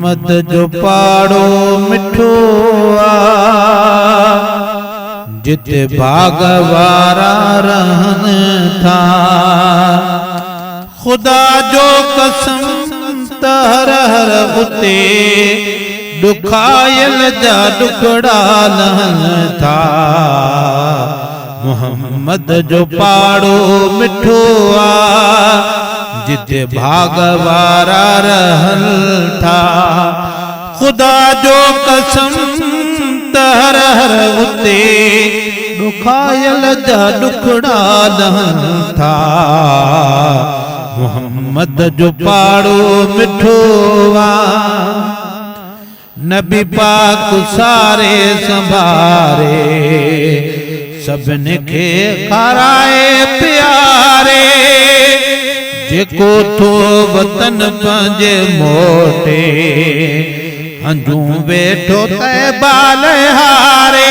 मोहम्मद जो पाड़ो मिठो आ, जिते भाग वारा रहन था। खुदा जो कसम त हर हर उते दुखायल जा दुखड़ा लहन था। मोहम्मद जो पाड़ो मिठो आ, जिते भाग वारा रहन था। खुदा जो कसम त हर हर उते दुखायल जा दुखड़ा लहन था। मोहम्मद जो पाड़ो मिठो आ, नबी पाक सारे संभारे सभिनी खे खाराए प्यारे। जेको थो वतन पंहिंजे मोटे हंजू वेठो तैबा हारे।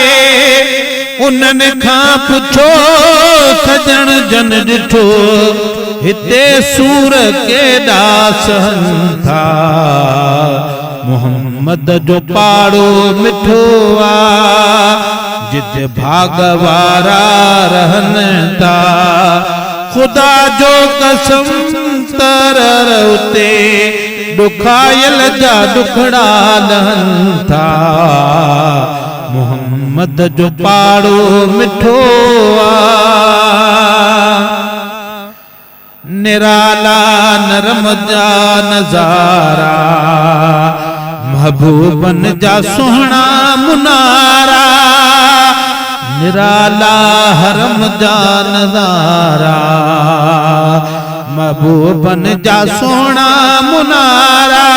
उन्हनि खां पुछो सजण जन ॾिठो हिते सूर केॾा सहनि था। मोहम्मद जो पाड़ो मिठो आ, जिते भाग वारा रहन था। खुदा जो कसम तर उते दुखायल जा दुखड़ा लहन था। मोहम्मद जो पाड़ो मिठो आ, निराला नरम जा नजारा महबूबन जा सुहना मुनारा। निराला हरम जा नजारा महबूबन जा सुहना मुनारा।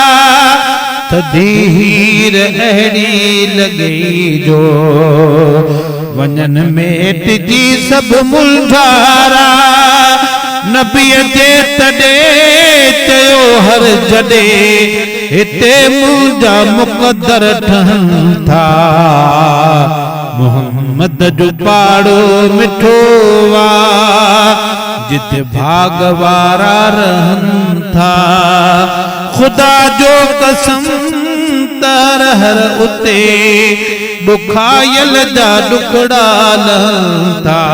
तदी हीर अहड़ी लगी जो वञन में टिजी सब मुलझारा। नबी जे तडे चयो हर जडे हिते मुंहिंजा मुक़दर ठहनि था। मोहम्मद जो पाड़ो मिठो आ, जिते भाग वारा रहन था। खुदा जो कसम तर हर उते दुखायल जा दुखड़ा लहन था।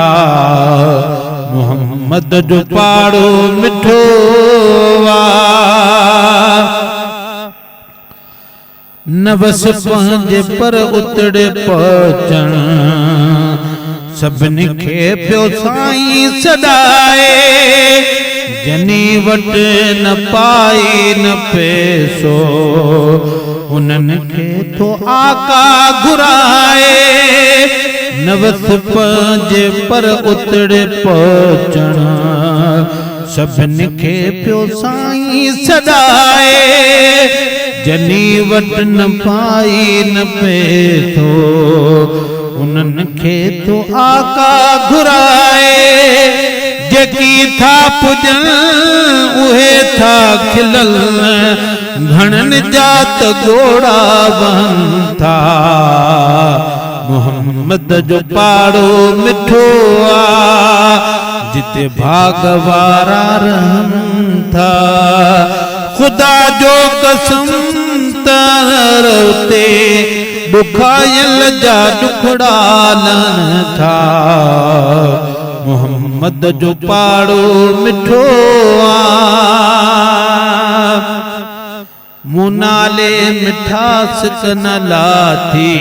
मोहम्मद जो पाड़ो मिठो आ, नवस पंहिंजे पर उतड़े पहुचण सभिनी खे पियो साईं सॾाए। जनी वट न पाई न पैसो उन्हनि खे तो आका घुराए। नवस पंहिंजे पर उतड़े पहुचण सभिनी खे पियो साईं सॾाए। जनी वट न पाई न पैसो उन्हनि खे तो आका घुराए। जेकी था पुजन उहे था खिलल घणनि जात घोड़ा बहन था। मोहम्मद जो पाड़ो मिठो आ, जिते भाग वारा रहन था। खुदा जो कसम तर उते दुखायल जा दुखड़ा लहन था। मोहम्मद जो पाड़ो मिठो आ, मुनाले मिठास कन लाथी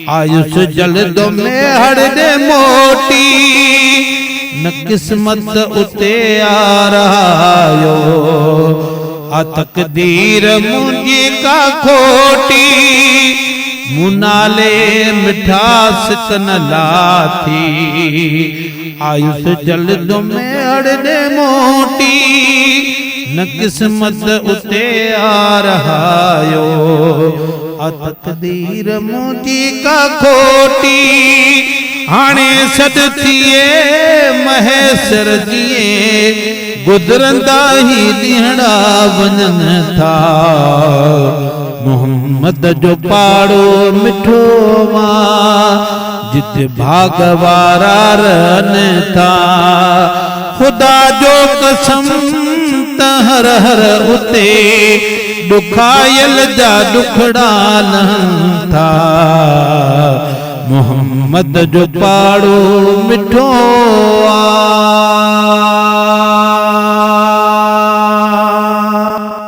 आयुष जल्द में हड़े मोटी। न किस्मत उते आ रहायो आ तकदीर मुंहिंजी का खोटी। मुनाले मिठास कन लाथी आयुष जल्द में हड़े मोटी। न किस्मत उते आ रहायो आ तकदीर मुंहिंजी का खोटी। हाणे सद थिए महेसर जिए गुजरंदा ही ॾींहड़ा वञनि था। मोहम्मद जो पाड़ो मिठो आ, जिते भाग वारा रहनि था। खुदा जो कसम त हर हर उते दुखायल जा दुखड़ा लहन था मोहम्मद जो पाड़ो मिठो आ।